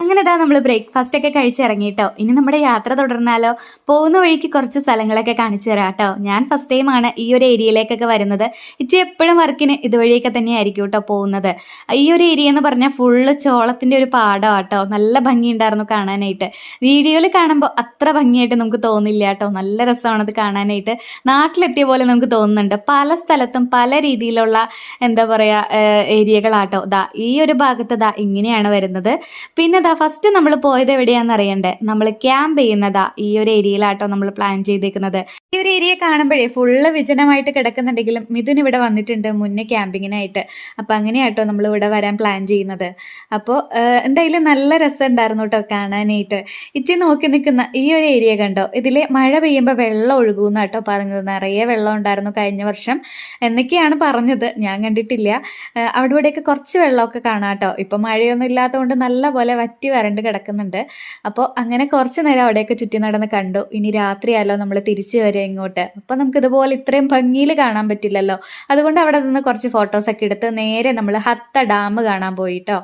അങ്ങനെ ഇതാ നമ്മൾ ബ്രേക്ക്ഫാസ്റ്റ് ഒക്കെ കഴിച്ചിറങ്ങിട്ടോ. ഇനി നമ്മുടെ യാത്ര തുടർന്നാലോ? പോകുന്ന വഴിക്ക് കുറച്ച് സ്ഥലങ്ങളൊക്കെ കാണിച്ചു തരാം കേട്ടോ. ഞാൻ ഫസ്റ്റ് ടൈമാണ് ഈ ഒരു ഏരിയയിലേക്കൊക്കെ വരുന്നത്. ഇച്ചി എപ്പോഴും വർക്കിന് ഇതുവഴിയൊക്കെ തന്നെയായിരിക്കും കേട്ടോ പോകുന്നത്. ഈ ഒരു ഏരിയ എന്ന് പറഞ്ഞാൽ ഫുള്ള് ചോളത്തിൻ്റെ ഒരു പാടം കേട്ടോ. നല്ല ഭംഗിയുണ്ടായിരുന്നു കാണാനായിട്ട്. വീഡിയോയിൽ കാണുമ്പോൾ അത്ര ഭംഗിയായിട്ട് നമുക്ക് തോന്നില്ല കേട്ടോ. നല്ല രസമാണത് കാണാനായിട്ട്. നാട്ടിലെത്തിയ പോലെ നമുക്ക് തോന്നുന്നുണ്ട്. പല സ്ഥലത്തും പല രീതിയിലുള്ള എന്താ പറയുക ഏരിയകളാട്ടോ. ദാ ഈ ഒരു ഭാഗത്ത് ദാ ഇങ്ങനെയാണ് വരുന്നത്. പിന്നെ ഫസ്റ്റ് നമ്മൾ പോയത് എവിടെയാണെന്ന് അറിയണ്ടേ? നമ്മൾ ക്യാമ്പ് ചെയ്യുന്നതാ ഈ ഒരു ഏരിയയിലാട്ടോ നമ്മൾ പ്ലാൻ ചെയ്തേക്കുന്നത്. ഈ ഒരു ഏരിയ കാണുമ്പോഴേ ഫുള്ള് വിജനമായിട്ട് കിടക്കുന്നുണ്ടെങ്കിലും മിഥുൻ ഇവിടെ വന്നിട്ടുണ്ട് മുന്നേ ക്യാമ്പിങ്ങിനായിട്ട്. അപ്പം അങ്ങനെയാട്ടോ നമ്മൾ ഇവിടെ വരാൻ പ്ലാൻ ചെയ്യുന്നത്. അപ്പോൾ എന്തായാലും നല്ല രസം ഉണ്ടായിരുന്നു കേട്ടോ കാണാനായിട്ട്. ഇച്ചി നോക്കി നിൽക്കുന്ന ഈ ഒരു ഏരിയ കണ്ടോ? ഇതിൽ മഴ പെയ്യുമ്പോൾ വെള്ളം ഒഴുകുന്ന കേട്ടോ പറഞ്ഞത്. നിറയെ വെള്ളം ഉണ്ടായിരുന്നു കഴിഞ്ഞ വർഷം എന്നൊക്കെയാണ് പറഞ്ഞത്. ഞാൻ കണ്ടിട്ടില്ല. അവിടെ ഇവിടെയൊക്കെ കുറച്ച് വെള്ളമൊക്കെ കാണാം കേട്ടോ. ഇപ്പം മഴയൊന്നും ഇല്ലാത്തതുകൊണ്ട് നല്ല പോലെ വറ്റി വരണ്ട് കിടക്കുന്നുണ്ട്. അപ്പോൾ അങ്ങനെ കുറച്ച് നേരം അവിടെയൊക്കെ ചുറ്റി നടന്ന് കണ്ടു. ഇനി രാത്രിയാലോ നമ്മൾ തിരിച്ചു വരിക ഇങ്ങോട്ട്. അപ്പോൾ നമുക്ക് ഇതുപോലെ ഇത്രയും ഭംഗിയിൽ കാണാൻ പറ്റില്ലല്ലോ. അതുകൊണ്ട് അവിടെ നിന്ന് കുറച്ച് ഫോട്ടോസൊക്കെ എടുത്ത് നേരെ നമ്മൾ ഹത്ത ഡാം കാണാൻ പോയിട്ടോ.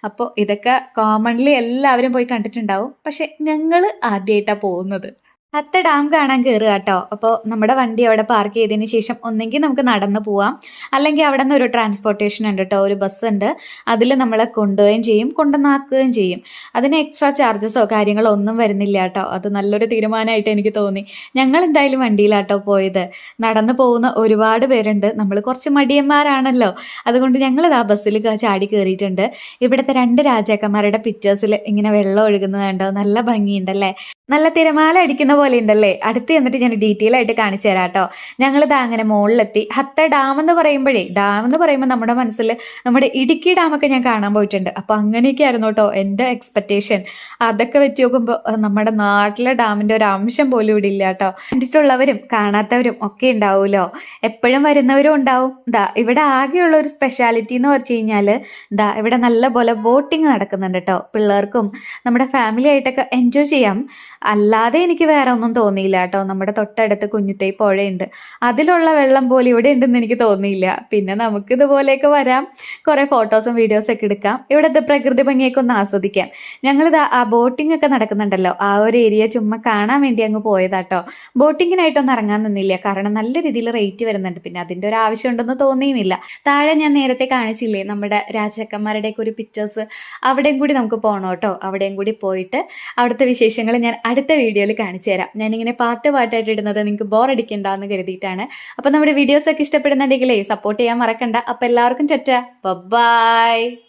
അപ്പോൾ ഇതൊക്കെ കോമൺലി എല്ലാവരും പോയി കണ്ടിട്ടുണ്ടാവും. പക്ഷെ ഞങ്ങൾ ആദ്യമായിട്ടാണ് പോകുന്നത്. ഹത്ത ഡാം കാണാൻ കയറുക കേട്ടോ. അപ്പോൾ നമ്മുടെ വണ്ടി അവിടെ പാർക്ക് ചെയ്തതിന് ശേഷം ഒന്നെങ്കിൽ നമുക്ക് നടന്നു പോവാം, അല്ലെങ്കിൽ അവിടെ നിന്ന് ഒരു ട്രാൻസ്പോർട്ടേഷൻ ഉണ്ട് കേട്ടോ. ഒരു ബസ് ഉണ്ട്. അതിൽ നമ്മളെ കൊണ്ടുപോവുകയും ചെയ്യും, കൊണ്ടുവന്നാക്കുകയും ചെയ്യും. അതിന് എക്സ്ട്രാ ചാർജസോ കാര്യങ്ങളോ ഒന്നും വരുന്നില്ല കേട്ടോ. അത് നല്ലൊരു തീരുമാനമായിട്ട് എനിക്ക് തോന്നി. ഞങ്ങൾ എന്തായാലും വണ്ടിയിലാട്ടോ പോയത്. നടന്നു പോകുന്ന ഒരുപാട് പേരുണ്ട്. നമ്മൾ കുറച്ച് മടിയന്മാരാണല്ലോ. അതുകൊണ്ട് ഞങ്ങളിത് ആ ബസ്സിൽ ചാടി കയറിയിട്ടുണ്ട്. ഇവിടുത്തെ 2 രാജാക്കന്മാരുടെ പിക്ചേഴ്സിൽ ഇങ്ങനെ വെള്ളം ഒഴുകുന്നത് കണ്ടോ? നല്ല ഭംഗിയുണ്ടല്ലേ? നല്ല തിരമാല അടിക്കുന്ന പോലെ ഉണ്ടല്ലേ? അടുത്ത് എന്നിട്ട് ഞാൻ ഡീറ്റെയിൽ ആയിട്ട് കാണിച്ചു തരാം കേട്ടോ. ഞങ്ങളിത് അങ്ങനെ മുകളിലെത്തി. ഹത്ത ഡാം എന്ന് പറയുമ്പോൾ നമ്മുടെ മനസ്സിൽ നമ്മുടെ ഇടുക്കി ഡാമൊക്കെ ഞാൻ കാണാൻ പോയിട്ടുണ്ട്. അപ്പോൾ അങ്ങനെയൊക്കെ ആയിരുന്നു കേട്ടോ എൻ്റെ എക്സ്പെക്റ്റേഷൻ. അതൊക്കെ വെച്ച് നോക്കുമ്പോൾ നമ്മുടെ നാട്ടിലെ ഡാമിൻ്റെ ഒരു അംശം പോലും ഇവിടെ ഇല്ല കേട്ടോ. കണ്ടിട്ടുള്ളവരും കാണാത്തവരും ഒക്കെ ഉണ്ടാവുമല്ലോ. എപ്പോഴും വരുന്നവരും ഉണ്ടാവും. ഇവിടെ ആകെയുള്ള ഒരു സ്പെഷ്യാലിറ്റി എന്ന് വെച്ച് കഴിഞ്ഞാൽ ഇവിടെ നല്ല പോലെ ബോട്ടിങ് നടക്കുന്നുണ്ട് കേട്ടോ. പിള്ളേർക്കും നമ്മുടെ ഫാമിലി ആയിട്ടൊക്കെ എൻജോയ് ചെയ്യാം. അല്ലാതെ എനിക്ക് വേറെ ഒന്നും തോന്നിയില്ല കേട്ടോ. നമ്മുടെ തൊട്ടടുത്ത് കുഞ്ഞിത്തൈ പുഴയുണ്ട്. അതിലുള്ള വെള്ളം പോലെ ഇവിടെ ഉണ്ടെന്ന് എനിക്ക് തോന്നിയില്ല. പിന്നെ നമുക്ക് ഇതുപോലെയൊക്കെ വരാം, കുറേ ഫോട്ടോസും വീഡിയോസും ഒക്കെ എടുക്കാം, ഇവിടുത്തെ പ്രകൃതി ഭംഗിയൊക്കെ ഒന്ന് ആസ്വദിക്കാം. ഞങ്ങളിത് ആ ബോട്ടിംഗ് ഒക്കെ നടക്കുന്നുണ്ടല്ലോ, ആ ഒരു ഏരിയ ചുമ്മാ കാണാൻ വേണ്ടി അങ്ങ് പോയതാട്ടോ. ബോട്ടിങ്ങിനായിട്ടൊന്നും ഇറങ്ങാൻ നിന്നില്ല, കാരണം നല്ല രീതിയിൽ റേറ്റ് വരുന്നുണ്ട്. പിന്നെ അതിൻ്റെ ഒരു ആവശ്യം ഉണ്ടെന്ന് തോന്നിയുമില്ല. താഴെ ഞാൻ നേരത്തെ കാണിച്ചില്ലേ നമ്മുടെ രാജാക്കന്മാരുടെയൊക്കെ ഒരു പിക്ചേഴ്സ്, അവിടെയും കൂടി നമുക്ക് പോകണം കേട്ടോ. അവിടെയും കൂടി പോയിട്ട് അവിടുത്തെ വിശേഷങ്ങൾ ഞാൻ അടുത്ത വീഡിയോയിൽ കാണിച്ചു തരാം. ഞാനിങ്ങനെ പാട്ടായിട്ട് ഇടുന്നത് നിങ്ങൾക്ക് ബോറടിക്കണ്ടെന്ന് കരുതിയിട്ടാണ്. അപ്പോൾ നമ്മുടെ വീഡിയോസൊക്കെ ഇഷ്ടപ്പെടുന്നുണ്ടെങ്കിലേ സപ്പോർട്ട് ചെയ്യാൻ മറക്കണ്ട. അപ്പോൾ എല്ലാവർക്കും ബൈ.